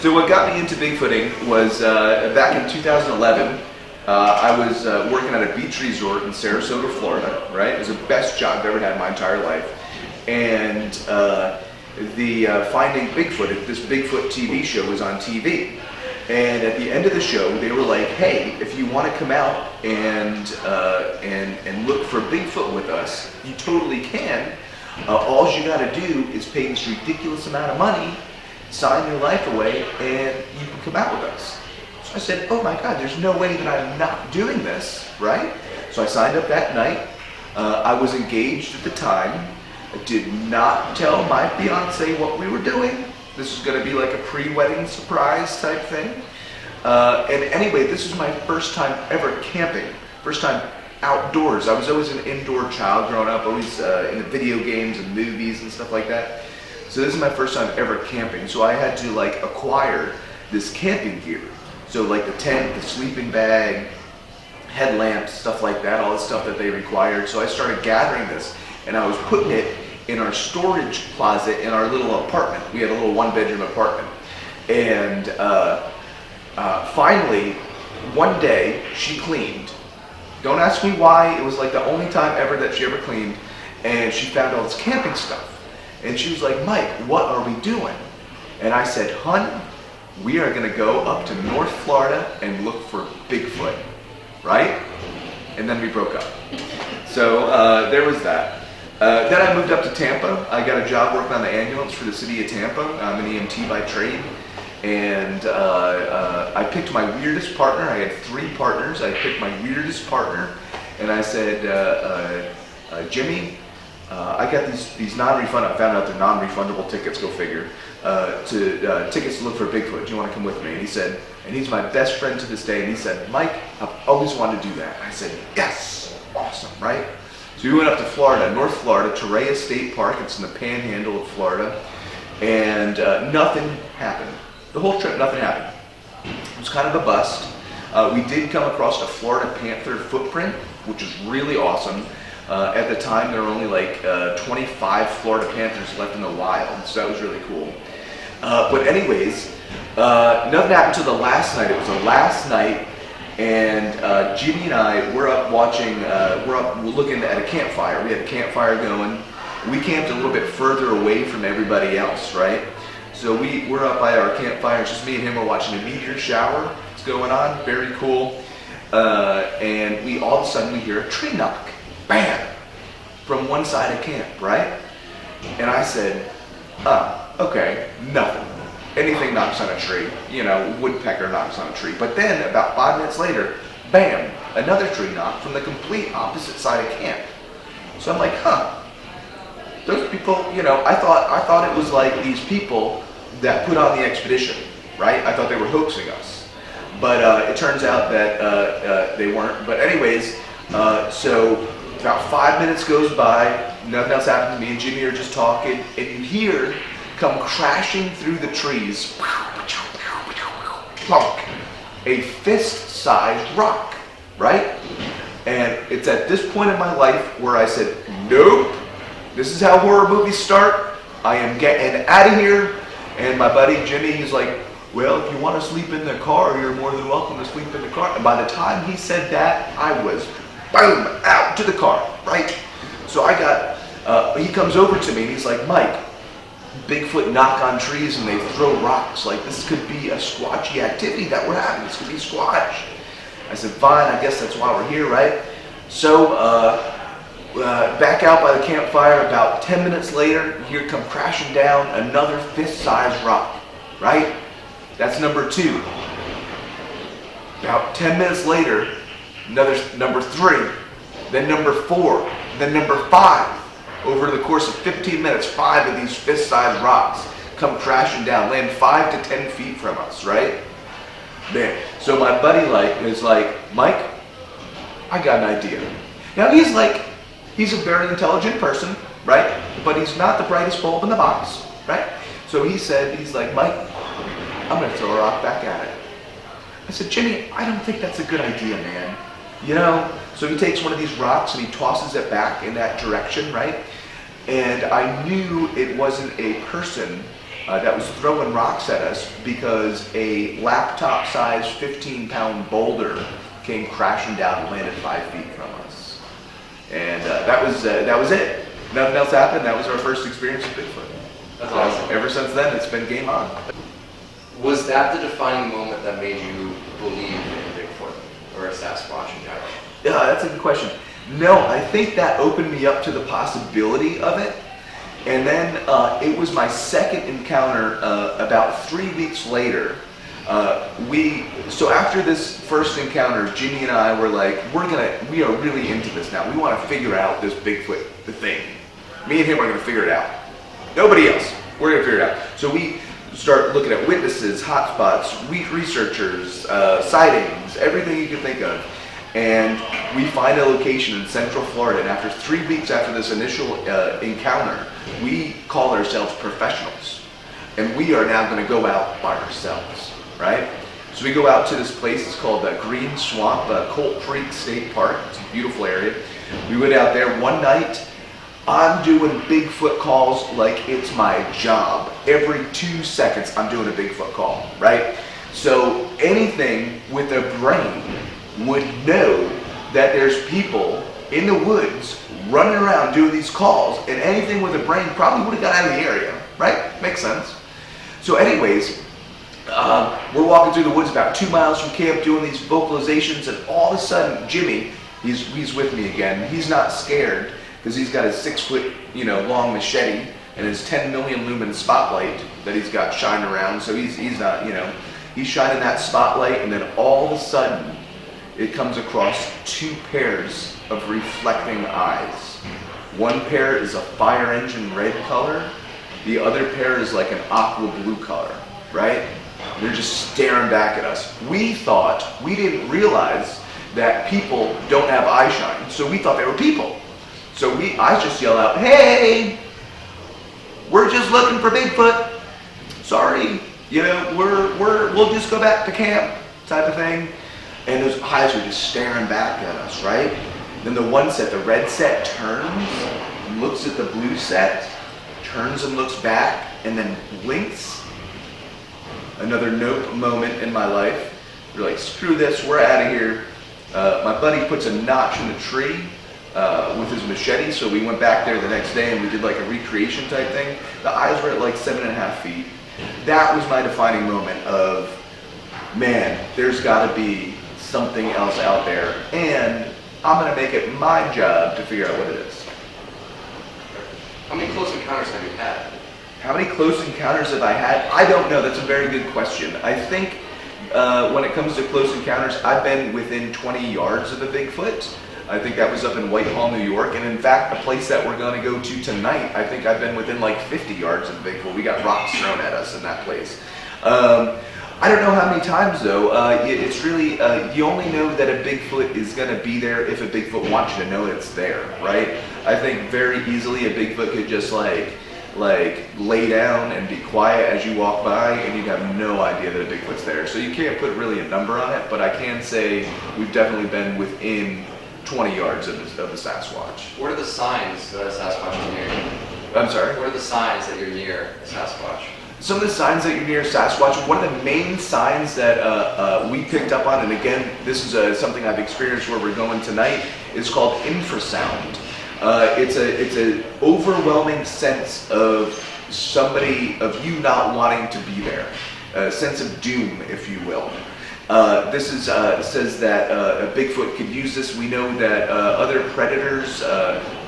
So what got me into Bigfooting was back in 2011. I was working at a beach resort in Sarasota, Florida. Right, it was the best job I've ever had in my entire life. And the Finding Bigfoot, this Bigfoot TV show was on TV. And at the end of the show, they were like, "Hey, if you want to come out and look for Bigfoot with us, you totally can. All you got to do is pay this ridiculous amount of money, sign your life away, and you can come out with us." So I said, "Oh my God, there's no way that I'm not doing this, right?" So I signed up that night. I was engaged at the time. I did not tell my fiance what we were doing. This was going to be like a pre-wedding surprise type thing. And anyway, this was my first time ever camping. First time outdoors. I was always an indoor child growing up, always into video games and movies and stuff like that. So this is my first time ever camping. So I had to like acquire this camping gear. So like the tent, the sleeping bag, headlamps, stuff like that, all the stuff that they required. So I started gathering this, and I was putting it in our storage closet in our little apartment. We had a little one-bedroom apartment. And finally, one day, she cleaned. Don't ask me why. It was like the only time ever that she ever cleaned. And she found all this camping stuff. And she was like, "Mike, what are we doing?" And I said, "Hun, we are going to go up to North Florida and look for Bigfoot." Right? And then we broke up. So there was that. Then I moved up to Tampa. I got a job working on the ambulance for the city of Tampa. I'm an EMT by trade. And I picked my weirdest partner. I had 3 partners. I picked my weirdest partner. And I said, "Jimmy, I got these non-refundable, I found out they're non-refundable tickets, go figure, tickets to look for Bigfoot. Do you want to come with me?" And he said, and he's my best friend to this day, and he said, "Mike, I've always wanted to do that." And I said, "Yes, awesome, right?" So we went up to Florida, North Florida, Torrey State Park. It's in the panhandle of Florida. And nothing happened. The whole trip, nothing happened. It was kind of a bust. We did come across a Florida panther footprint, which is really awesome. At the time, there were only like 25 Florida panthers left in the wild, so that was really cool. But anyways, nothing happened until the last night. It was the last night. And Jimmy and I were up watching, we're looking at a campfire. We had a campfire going. We camped a little bit further away from everybody else, right? So we're up by our campfire. It's just me and him. We're watching a meteor shower. It's going on. Very cool. And we all of a sudden we hear a tree knock. Bam! From one side of camp, right? And I said, okay, nothing. Anything knocks on a tree, you know, woodpecker knocks on a tree. But then about 5 minutes later, bam, another tree knock from the complete opposite side of camp. So I'm like, those people, you know, I thought it was like these people that put on the expedition, right? I thought they were hoaxing us. But it turns out that they weren't. But anyways, so about 5 minutes goes by, nothing else happens. Me and Jimmy are just talking, and you hear come crashing through the trees, plunk, a fist-sized rock, right? And it's at this point in my life where I said, nope, this is how horror movies start. I am getting out of here. And my buddy Jimmy, he's like, "Well, if you want to sleep in the car, you're more than welcome to sleep in the car." And by the time he said that, I was, boom, out to the car, right? So I got, he comes over to me and he's like, "Mike, Bigfoot knock on trees and they throw rocks. Like, this could be a squatchy activity that we're having. This could be squatch." I said, "Fine, I guess that's why we're here, right?" So, back out by the campfire, about 10 minutes later, here come crashing down another fist-sized rock, right? That's number 2. About 10 minutes later, another number 3, then number 4, then number 5. Over the course of 15 minutes, 5 of these fist-sized rocks come crashing down, land 5 to 10 feet from us, right? Man, so my buddy is like, "Mike, I got an idea." Now he's a very intelligent person, right? But he's not the brightest bulb in the box, right? So he's like, "Mike, I'm gonna throw a rock back at it." I said, "Jimmy, I don't think that's a good idea, man. You know?" So he takes one of these rocks and he tosses it back in that direction, right? And I knew it wasn't a person that was throwing rocks at us because a laptop-sized 15-pound boulder came crashing down and landed 5 feet from us. And that was it. Nothing else happened. That was our first experience with Bigfoot. That's awesome. Ever since then, it's been game on. Was that the defining moment that made you believe in Bigfoot or a Sasquatch in general? Yeah, that's a good question. No, I think that opened me up to the possibility of it. And then it was my second encounter about 3 weeks later. So after this first encounter, Jimmy and I were like, we are really into this now. We want to figure out this Bigfoot thing. Me and him are going to figure it out. Nobody else. We're going to figure it out. So we start looking at witnesses, hotspots, researchers, sightings, everything you can think of. And we find a location in Central Florida. And after 3 weeks after this initial encounter, we call ourselves professionals. And we are now going to go out by ourselves, right? So we go out to this place. It's called Green Swamp, Colt Creek State Park. It's a beautiful area. We went out there one night. I'm doing Bigfoot calls like it's my job. Every 2 seconds, I'm doing a Bigfoot call, right? So anything with a brain would know that there's people in the woods running around doing these calls, and anything with a brain probably would have got out of the area, right? Makes sense. So anyways, we're walking through the woods about 2 miles from camp doing these vocalizations, and all of a sudden, Jimmy, he's with me again. He's not scared because he's got his 6 foot, long machete and his 10 million lumen spotlight that he's got shining around. So he's not, he's shining that spotlight, and then all of a sudden, it comes across 2 pairs of reflecting eyes. One pair is a fire engine red color. The other pair is like an aqua blue color, right? They're just staring back at us. We didn't realize that people don't have eye shine, so we thought they were people. So I just yell out, "Hey, we're just looking for Bigfoot. Sorry, we'll just go back to camp," type of thing. And those eyes are just staring back at us, right? Then the one set, the red set, turns, looks at the blue set, turns and looks back, and then blinks. Another nope moment in my life. We're like, screw this, we're out of here. My buddy puts a notch in the tree with his machete, so we went back there the next day and we did like a recreation type thing. The eyes were at like 7.5 feet. That was my defining moment of, man, there's gotta be something else out there, and I'm going to make it my job to figure out what it is. How many close encounters have you had? How many close encounters have I had? I don't know. That's a very good question. I think when it comes to close encounters, I've been within 20 yards of a Bigfoot. I think that was up in Whitehall, New York, and in fact, the place that we're going to go to tonight, I think I've been within like 50 yards of a Bigfoot. We got rocks thrown at us in that place. I don't know how many times though. It's really, you only know that a Bigfoot is going to be there if a Bigfoot wants you to know it's there, right? I think very easily a Bigfoot could just like lay down and be quiet as you walk by, and you'd have no idea that a Bigfoot's there. So you can't put really a number on it, but I can say we've definitely been within 20 yards of the Sasquatch. What are the signs that a Sasquatch is near you? I'm sorry? What are the signs that you're near a Sasquatch? Some of the signs that you're near Sasquatch, one of the main signs that we picked up on, and again, this is something I've experienced where we're going tonight, is called infrasound. It's an overwhelming sense of you not wanting to be there, a sense of doom, if you will. This says that a Bigfoot could use this. We know that other predators,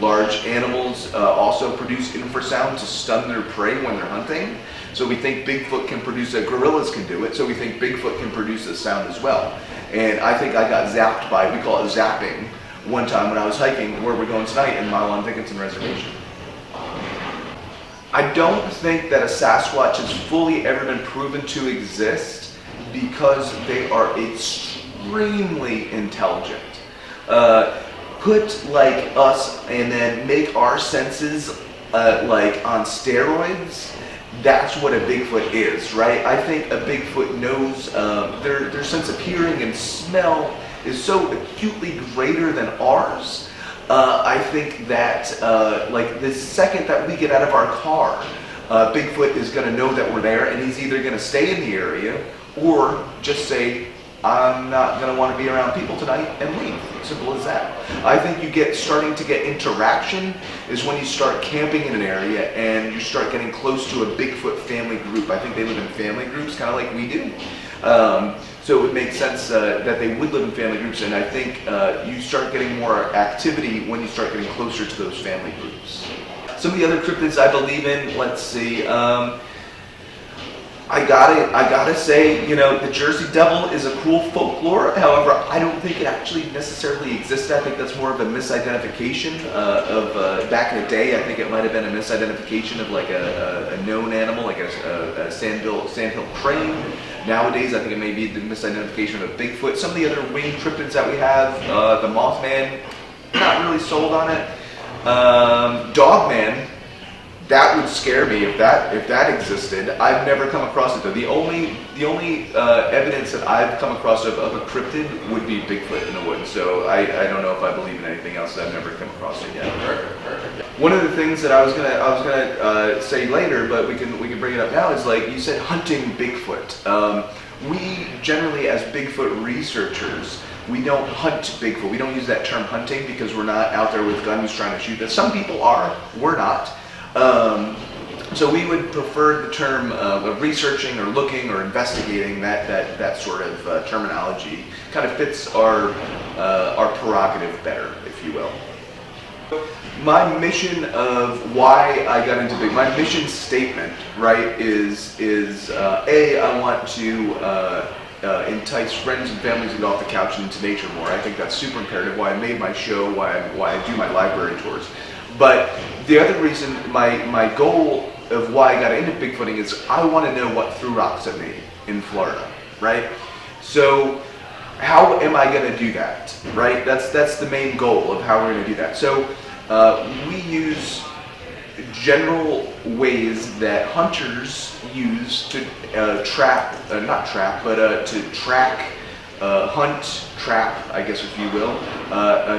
large animals, also produce infrasound to stun their prey when they're hunting. So we think Bigfoot can produce it. Gorillas can do it. So we think Bigfoot can produce this sound as well. And I think I got zapped by, we call it zapping, one time when I was hiking where we're going tonight in Mile on Dickinson Reservation. I don't think that a Sasquatch has fully ever been proven to exist because they are extremely intelligent. Put like us and then make our senses like on steroids. That's what a Bigfoot is, right? I think a Bigfoot knows their sense of hearing and smell is so acutely greater than ours. I think that like the second that we get out of our car, Bigfoot is going to know that we're there, and he's either going to stay in the area or just say, I'm not going to want to be around people tonight, and leave. Simple as that. I think starting to get interaction is when you start camping in an area and you start getting close to a Bigfoot family group. I think they live in family groups, kind of like we do. So it would make sense that they would live in family groups, and I think you start getting more activity when you start getting closer to those family groups. Some of the other cryptids I believe in, let's see. I gotta say, the Jersey Devil is a cool folklore. However, I don't think it actually necessarily existed. I think that's more of a misidentification of back in the day. I think it might have been a misidentification of like a known animal, like a sandhill crane. Nowadays, I think it may be the misidentification of a Bigfoot. Some of the other winged cryptids that we have, the Mothman, not really sold on it. Dogman. That would scare me if that existed. I've never come across it though. The only evidence that I've come across of a cryptid would be Bigfoot in the woods. So I don't know if I believe in anything else. I've never come across it yet. Perfect. One of the things that I was gonna say later, but we can bring it up now, is like you said, hunting Bigfoot. We generally, as Bigfoot researchers, we don't hunt Bigfoot. We don't use that term hunting because we're not out there with guns trying to shoot this. Some people are. We're not. So we would prefer the term of researching or looking or investigating. That sort of terminology kind of fits our prerogative better, if you will. My mission of why I got into my mission statement, right, is I want to entice friends and families to get off the couch and into nature more. I think that's super imperative. Why I made my show, why I do my library tours. But the other reason, my goal of why I got into Bigfooting is I want to know what threw rocks at me in Florida, right? So how am I going to do that, right? That's the main goal of how we're going to do that. So we use general ways that hunters use to to track, hunt, trap, I guess if you will,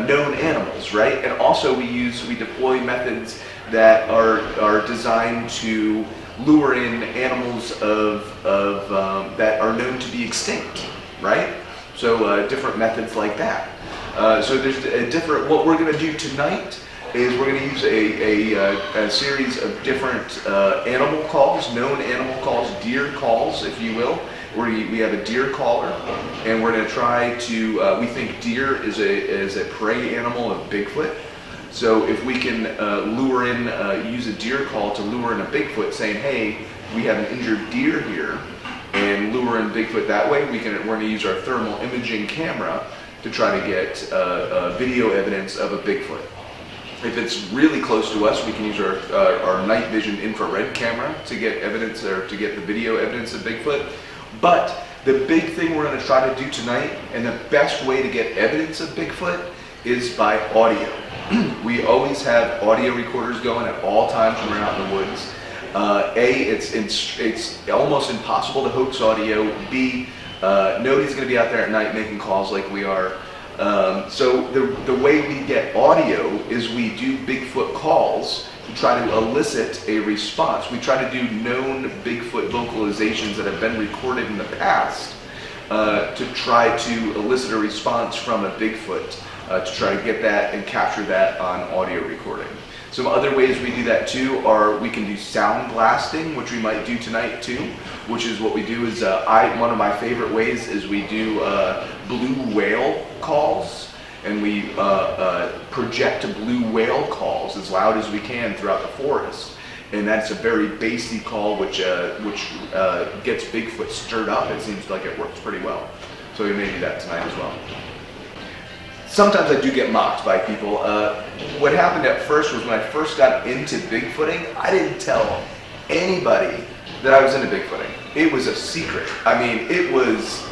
known animals, right? And also we deploy methods that are designed to lure in animals that are known to be extinct, right? So different methods like that. So there's what we're going to do tonight is we're going to use a series of different animal calls, known animal calls, deer calls, if you will. We have a deer caller, and we're going to try to, we think deer is a prey animal of Bigfoot. So if we can use a deer call to lure in a Bigfoot saying, hey, we have an injured deer here, and lure in Bigfoot that way, we're going to use our thermal imaging camera to try to get video evidence of a Bigfoot. If it's really close to us, we can use our night vision infrared camera to get evidence or to get the video evidence of Bigfoot. But the big thing we're going to try to do tonight, and the best way to get evidence of Bigfoot, is by audio. We always have audio recorders going at all times when we're out in the woods. It's almost impossible to hoax audio. B, nobody's going to be out there at night making calls like we are. So the way we get audio is we do Bigfoot calls to try to elicit a response. We try to do known Bigfoot vocalizations that have been recorded in the past to try to elicit a response from a Bigfoot to try to get that and capture that on audio recording. Some other ways we do that too are we can do sound blasting, which we might do tonight too, which is what we do is one of my favorite ways is we do blue whale calls, and we project blue whale calls as loud as we can throughout the forest. And that's a very bassy call which gets Bigfoot stirred up. It seems like it works pretty well. So we may do that tonight as well. Sometimes I do get mocked by people. What happened at first was when I first got into Bigfooting, I didn't tell anybody that I was into Bigfooting. It was a secret. I mean, it was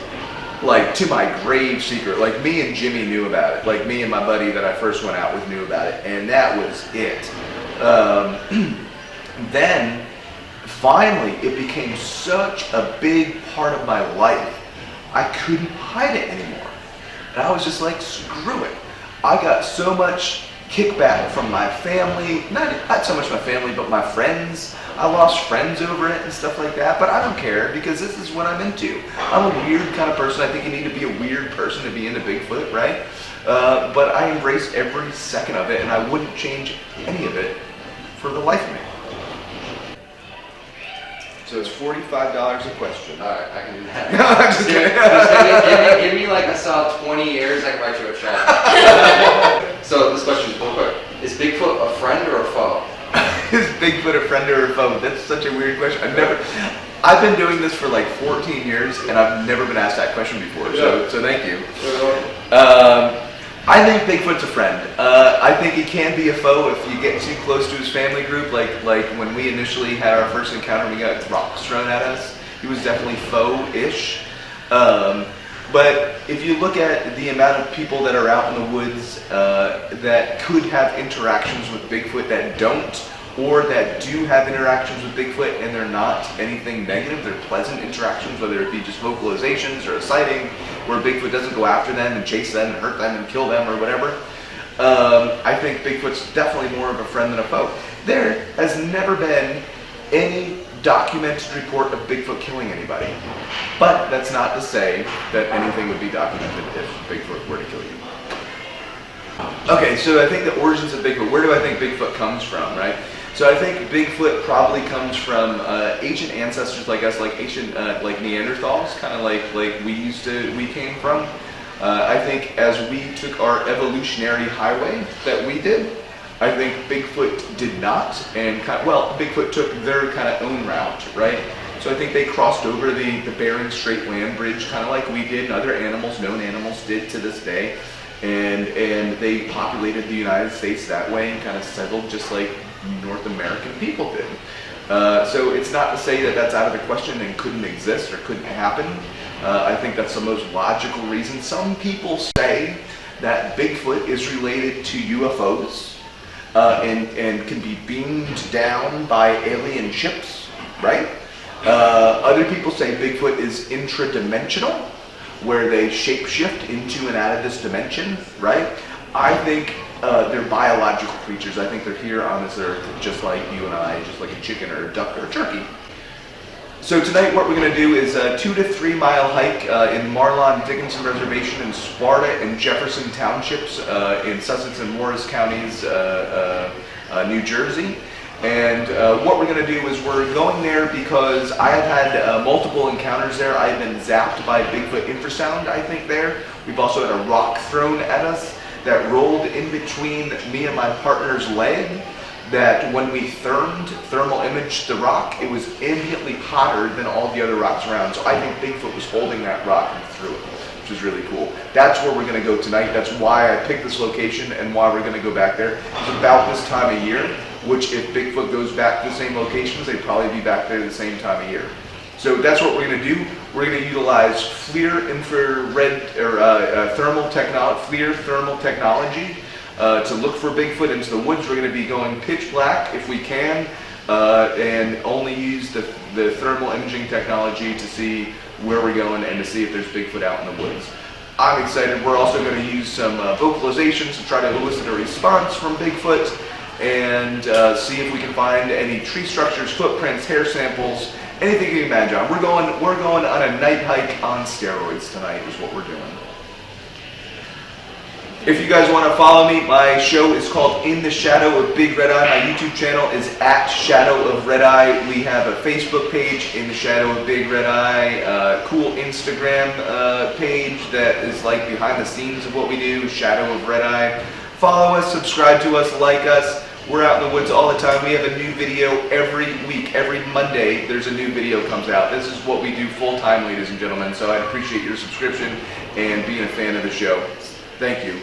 like to my grave secret. Like me and Jimmy knew about it. Like me and my buddy that I first went out with knew about it, and that was it. Then, finally, it became such a big part of my life, I couldn't hide it anymore. And I was just like, screw it. I got so much kickback from my family, not so much my family, but my friends. I lost friends over it and stuff like that, but I don't care because this is what I'm into. I'm a weird kind of person. I think you need to be a weird person to be into Bigfoot, right? But I embrace every second of it, and I wouldn't change any of it for the life of me. So it's $45 a question. All right, I can do that. No, I'm just kidding. Give me like a solid 20 years, I can write you a check. So this question is real quick. Is Bigfoot a friend or a foe? Is Bigfoot a friend or a foe? That's such a weird question. I've been doing this for like 14 years, and I've never been asked that question before, so thank you. I think Bigfoot's a friend. I think he can be a foe if you get too close to his family group, like when we initially had our first encounter, we got rocks thrown at us. He was definitely foe-ish. But if you look at the amount of people that are out in the woods that could have interactions with Bigfoot that don't, or that do have interactions with Bigfoot and they're not anything negative, they're pleasant interactions, whether it be just vocalizations or a sighting where Bigfoot doesn't go after them and chase them and hurt them and kill them or whatever, I think Bigfoot's definitely more of a friend than a foe. There has never been any documented report of Bigfoot killing anybody. But that's not to say that anything would be documented if Bigfoot were to kill you. Okay, so I think the origins of Bigfoot, where do I think Bigfoot comes from, right? So I think Bigfoot probably comes from ancient ancestors like us, like ancient like Neanderthals, kind of like we came from. I think as we took our evolutionary highway that we did, I think Bigfoot did not, and Bigfoot took their kind of own route, right? So I think they crossed over the Bering Strait land bridge, kind of like we did, and other animals, known animals, did to this day, and they populated the United States that way and kind of settled just like North American people did. So it's not to say that that's out of the question and couldn't exist or couldn't happen. I think that's the most logical reason. Some people say that Bigfoot is related to UFOs and can be beamed down by alien ships, right? Other people say Bigfoot is intradimensional, where they shapeshift into and out of this dimension, right? I think they're biological creatures. I think they're here on this earth just like you and I, just like a chicken or a duck or a turkey. So tonight what we're going to do is a 2 to 3 mile hike in Marlon Dickinson Reservation in Sparta and Jefferson Townships in Sussex and Morris Counties, New Jersey. And what we're going to do is we're going there because I have had multiple encounters there. I've been zapped by Bigfoot infrasound, I think, there. We've also had a rock thrown at us that rolled in between me and my partner's leg, that when we thermal imaged the rock, it was infinitely hotter than all the other rocks around. So I think Bigfoot was holding that rock and threw it, which is really cool. That's where we're going to go tonight. That's why I picked this location and why we're going to go back there. It's about this time of year, which if Bigfoot goes back to the same locations, they'd probably be back there the same time of year. So that's what we're going to do. We're going to utilize FLIR infrared or thermal technology to look for Bigfoot into the woods. We're going to be going pitch black if we can, and only use the thermal imaging technology to see where we're going and to see if there's Bigfoot out in the woods. I'm excited. We're also going to use some vocalizations to try to elicit a response from Bigfoot and see if we can find any tree structures, footprints, hair samples, anything you can imagine. We're going on a night hike on steroids tonight is what we're doing. If you guys want to follow me, my show is called In the Shadow of Big Red Eye. My YouTube channel is at Shadow of Red Eye. We have a Facebook page, In the Shadow of Big Red Eye, cool Instagram page that is like behind the scenes of what we do, Shadow of Red Eye. Follow us, subscribe to us, like us. We're out in the woods all the time. We have a new video every week. Every Monday, there's a new video comes out. This is what we do full time, ladies and gentlemen. So I appreciate your subscription and being a fan of the show. Thank you.